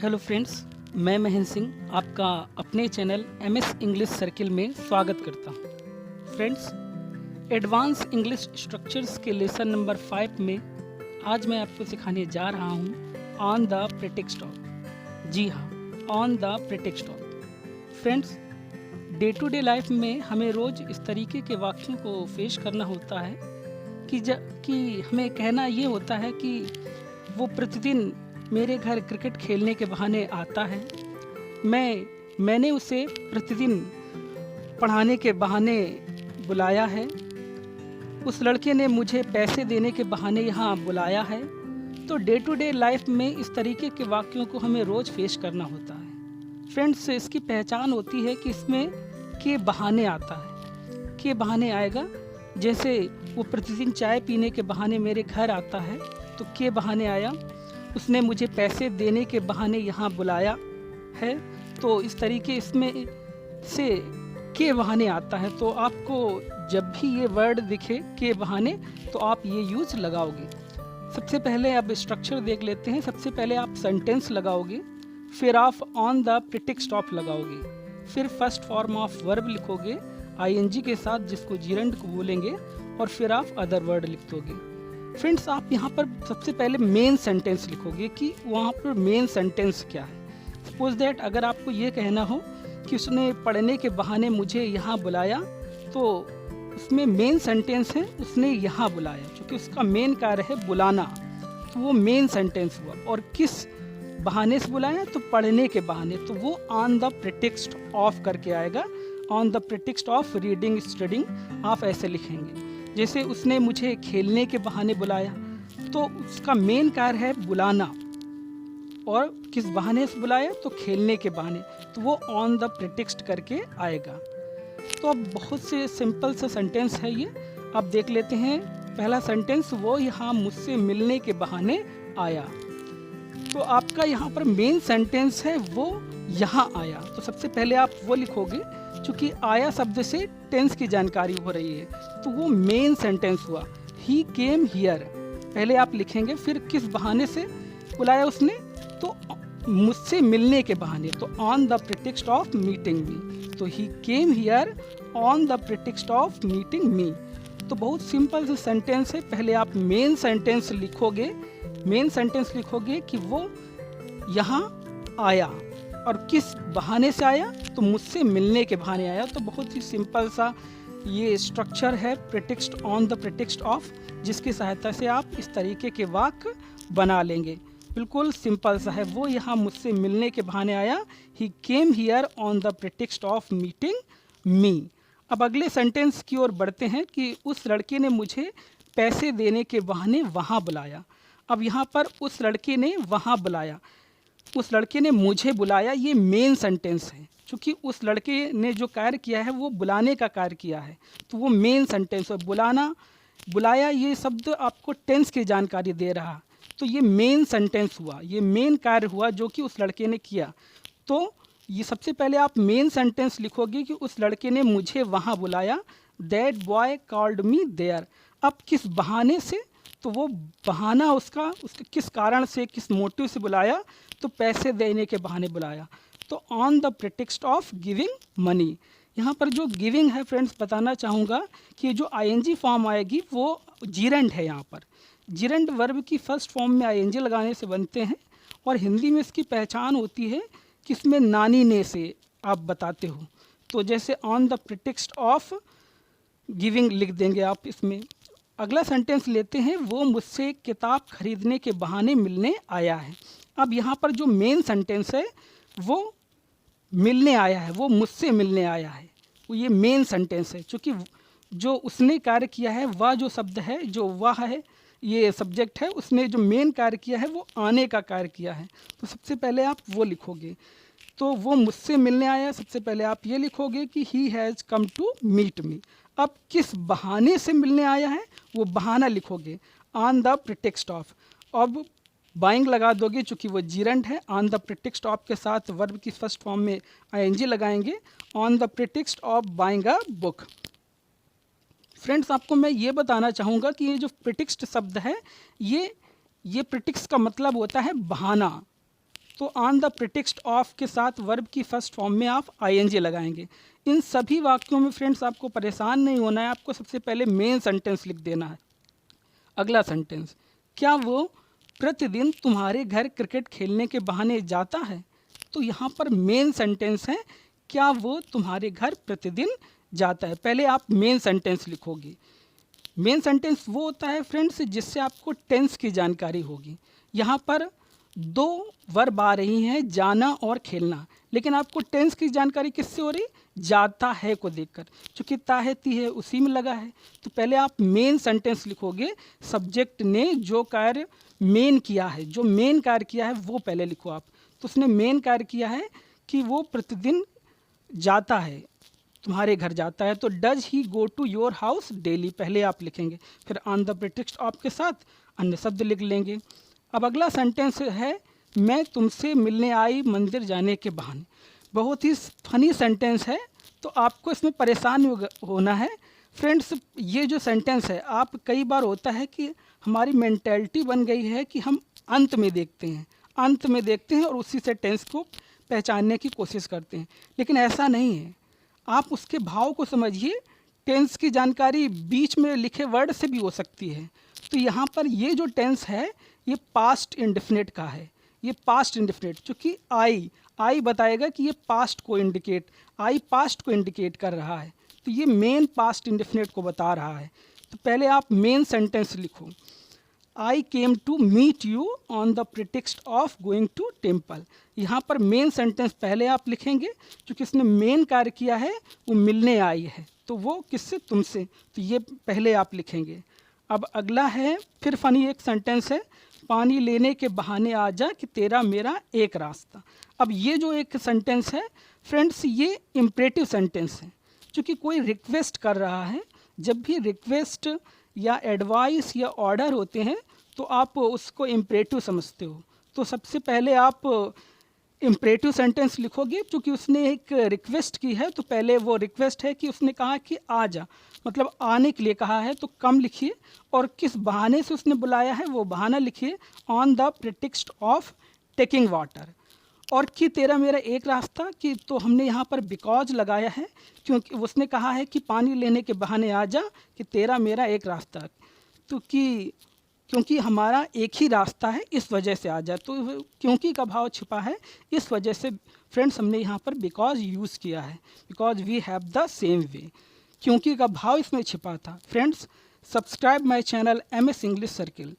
Hello friends, मैं महेंद्र सिंह आपका अपने चैनल MS इंग्लिश सर्किल में स्वागत करता हूं। फ्रेंड्स, एडवांस इंग्लिश स्ट्रक्चर्स के लेसन नंबर 5 में आज मैं आपको सिखाने जा रहा हूं ऑन द प्रीटेक्स्ट ऑफ। जी हाँ, on the pretext of. Friends, day to day life में हमें रोज़ इस तरीके के वाक्यों को फेस करना होता है कि हमें कहना ये होता है कि वो प्रतिदिन मेरे घर क्रिकेट खेलने के बहाने आता है, मैंने उसे प्रतिदिन पढ़ाने के बहाने बुलाया है, उस लड़के ने मुझे पैसे देने के बहाने यहाँ बुलाया है। तो डे टू डे लाइफ में इस तरीके के वाक्यों को हमें रोज़ फेस करना होता है। फ्रेंड्स, इसकी पहचान होती है कि इसमें के बहाने आता है, के बहाने आएगा। जैसे वो प्रतिदिन चाय पीने के बहाने मेरे घर आता है तो के बहाने आया, उसने मुझे पैसे देने के बहाने यहाँ बुलाया है, तो इस तरीके इसमें से के बहाने आता है। तो आपको जब भी ये वर्ड दिखे के बहाने तो आप ये यूज लगाओगे। सबसे पहले अब स्ट्रक्चर देख लेते हैं। सबसे पहले आप सेंटेंस लगाओगे, फिर आप ऑन द प्रीटेक्स्ट ऑफ लगाओगे, फिर फर्स्ट फॉर्म ऑफ वर्ब लिखोगे ING के साथ जिसको जीरंड को बोलेंगे, और फिर आप अदर वर्ड लिख दोगे। फ्रेंड्स, आप यहाँ पर सबसे पहले मेन सेंटेंस लिखोगे कि वहाँ पर मेन सेंटेंस क्या है। सपोज दैट अगर आपको ये कहना हो कि उसने पढ़ने के बहाने मुझे यहाँ बुलाया, तो उसमें मेन सेंटेंस है उसने यहाँ बुलाया, क्योंकि उसका मेन कार्य है बुलाना, तो वो मेन सेंटेंस हुआ। और किस बहाने से बुलाया, तो पढ़ने के बहाने, तो वो ऑन द प्रीटेक्स्ट ऑफ करके आएगा। On the pretext of reading studying आप ऐसे लिखेंगे। जैसे उसने मुझे खेलने के बहाने बुलाया, तो उसका मेन कार्य है बुलाना, और किस बहाने से बुलाया, तो खेलने के बहाने, तो वो ऑन द प्रीटेक्स्ट करके आएगा। तो अब बहुत से सिंपल सा सेंटेंस है ये, अब देख लेते हैं। पहला सेंटेंस, वो यहाँ मुझसे मिलने के बहाने आया। तो आपका यहाँ पर मेन सेंटेंस है वो यहाँ आया, तो सबसे पहले आप वो लिखोगे। चूँकि आया शब्द से टेंस की जानकारी हो रही है, तो वो मेन सेंटेंस हुआ। ही केम हियर पहले आप लिखेंगे, फिर किस बहाने से बुलाया उसने, तो मुझसे मिलने के बहाने, तो on the pretext of meeting me. तो he came here on the pretext of meeting me. तो बहुत सिंपल सा सेंटेंस है। पहले आप मेन सेंटेंस लिखोगे, मेन सेंटेंस लिखोगे कि वो यहाँ आया, और किस बहाने से आया, तो मुझसे मिलने के बहाने आया। तो बहुत ही सिंपल सा ये स्ट्रक्चर है pretext on the pretext of, जिसकी सहायता से आप इस तरीके के वाक्य बना लेंगे। बिल्कुल सिंपल सा है। वो यहाँ मुझसे मिलने के बहाने आया, he came here on the pretext of meeting me. अब अगले सेंटेंस की ओर बढ़ते हैं कि उस लड़के ने मुझे पैसे देने के बहाने वहाँ बुलाया। अब यहाँ पर उस लड़के ने वहाँ बुलाया, उस लड़के ने मुझे बुलाया, ये मेन सेंटेंस है। क्योंकि उस लड़के ने जो कार्य किया है वो बुलाने का कार्य किया है, तो वो मेन सेंटेंस है। बुलाना, बुलाया, ये शब्द आपको टेंस की जानकारी दे रहा, तो ये मेन सेंटेंस हुआ, ये मेन कार्य हुआ जो कि उस लड़के ने किया। तो ये सबसे पहले आप मेन सेंटेंस लिखोगे कि उस लड़के ने मुझे वहाँ बुलाया, that boy called me there. अब किस बहाने से, तो वो बहाना उसका किस कारण से, किस मोटिव से बुलाया, तो पैसे देने के बहाने बुलाया। तो on the pretext of giving money. यहाँ पर जो गिविंग है फ्रेंड्स, बताना चाहूँगा कि जो ING फॉर्म आएगी वो जीरंड है। यहाँ पर जीरंड वर्ब की फर्स्ट फॉर्म में ING लगाने से बनते हैं, और हिंदी में इसकी पहचान होती है कि इसमें नानी ने से आप बताते हो। तो जैसे on the pretext of giving लिख देंगे आप इसमें। अगला सेंटेंस लेते हैं, वो मुझसे किताब खरीदने के बहाने मिलने आया है। अब यहाँ पर जो मेन सेंटेंस है वो मिलने आया है, वो मुझसे मिलने आया है, वो ये मेन सेंटेंस है। क्योंकि जो उसने कार्य किया है, वह जो शब्द है, जो वह है, ये सब्जेक्ट है, उसने जो मेन कार्य किया है वो आने का कार्य किया है। तो सबसे पहले आप वो लिखोगे। तो वो मुझसे मिलने आया, सबसे पहले आप ये लिखोगे कि he has come to meet me. अब किस बहाने से मिलने आया है, वो बहाना लिखोगे ऑन द प्रीटेक्स्ट ऑफ। अब बाइंग लगा दोगे, चूँकि वो जीरंड है। ऑन द प्रीटेक्स्ट ऑफ के साथ वर्ब की फर्स्ट फॉर्म में ING लगाएंगे, on the pretext of buying a book. Friends, आपको मैं ये बताना चाहूँगा कि ये जो प्रीटेक्स्ट शब्द है, ये प्रीटेक्स्ट का मतलब होता है बहाना। तो ऑन द प्रीटेक्स्ट ऑफ के साथ वर्ब की फर्स्ट फॉर्म में आप आईएनजी लगाएंगे। इन सभी वाक्यों में फ्रेंड्स आपको परेशान नहीं होना है, आपको सबसे पहले मेन सेंटेंस लिख देना है। अगला सेंटेंस, क्या वो प्रतिदिन तुम्हारे घर क्रिकेट खेलने के बहाने जाता है? तो यहाँ पर मेन सेंटेंस है, क्या वो तुम्हारे घर प्रतिदिन जाता है। पहले आप मेन सेंटेंस लिखोगे। मेन सेंटेंस वो होता है फ्रेंड्स जिससे आपको टेंस की जानकारी होगी। यहाँ पर दो वर्ब आ रही हैं, जाना और खेलना, लेकिन आपको टेंस की जानकारी किससे हो रही? जाता है को देखकर, चूँकि ताहती है उसी में लगा है। तो पहले आप मेन सेंटेंस लिखोगे, सब्जेक्ट ने जो कार्य मेन किया है, जो मेन कार्य किया है वो पहले लिखो आप। तो उसने मेन कार्य किया है कि वो प्रतिदिन जाता है, तुम्हारे घर जाता है, तो does he go to your house daily पहले आप लिखेंगे। फिर ऑन द प्रीटेक्स्ट ऑफ के साथ अन्य शब्द लिख लेंगे। अब अगला सेंटेंस है, मैं तुमसे मिलने आई मंदिर जाने के बहाने। बहुत ही फनी सेंटेंस है, तो आपको इसमें परेशान होना है फ्रेंड्स। ये जो सेंटेंस है, आप कई बार होता है कि हमारी मेंटेलिटी बन गई है कि हम अंत में देखते हैं और उसी से टेंस को पहचानने की कोशिश करते हैं, लेकिन ऐसा नहीं है। आप उसके भाव को समझिए। टेंस की जानकारी बीच में लिखे वर्ड से भी हो सकती है। तो यहाँ पर ये जो टेंस है ये पास्ट इंडेफिनिट का है। ये पास्ट इंडेफिनिट, चूँकि आई बताएगा कि ये पास्ट को इंडिकेट कर रहा है, तो ये मेन पास्ट इंडेफिनिट को बता रहा है। तो पहले आप मेन सेंटेंस लिखो, I came to meet you on the pretext of going to temple. यहाँ पर मेन सेंटेंस पहले आप लिखेंगे, क्योंकि इसने मेन कार्य किया है, वो मिलने आई है, तो वो किससे? तुमसे, तो ये पहले आप लिखेंगे। अब अगला है, फिर फनी एक सेंटेंस है, पानी लेने के बहाने आ जा कि तेरा मेरा एक रास्ता। अब ये जो एक सेंटेंस है फ्रेंड्स, ये इम्परेटिव सेंटेंस है, क्योंकि कोई रिक्वेस्ट कर रहा है। जब भी रिक्वेस्ट या एडवाइस या ऑर्डर होते हैं तो आप उसको इम्परेटिव समझते हो। तो सबसे पहले आप इम्परेटिव सेंटेंस लिखोगे, क्योंकि उसने एक रिक्वेस्ट की है, तो पहले वो रिक्वेस्ट है कि उसने कहा कि आ जा, मतलब आने के लिए कहा है, तो कम लिखिए। और किस बहाने से उसने बुलाया है वो बहाना लिखिए, on the pretext of taking water. और कि तेरा मेरा एक रास्ता, कि तो हमने यहाँ पर बिकॉज लगाया है, क्योंकि उसने कहा है कि पानी लेने के बहाने आ जा कि तेरा मेरा एक रास्ता, तो क्योंकि हमारा एक ही रास्ता है इस वजह से आ जा। तो क्योंकि का भाव छिपा है, इस वजह से फ्रेंड्स हमने यहाँ पर बिकॉज यूज़ किया है, because we have the same way. क्योंकि का भाव इसमें छिपा था। Friends, subscribe my channel MS English circle.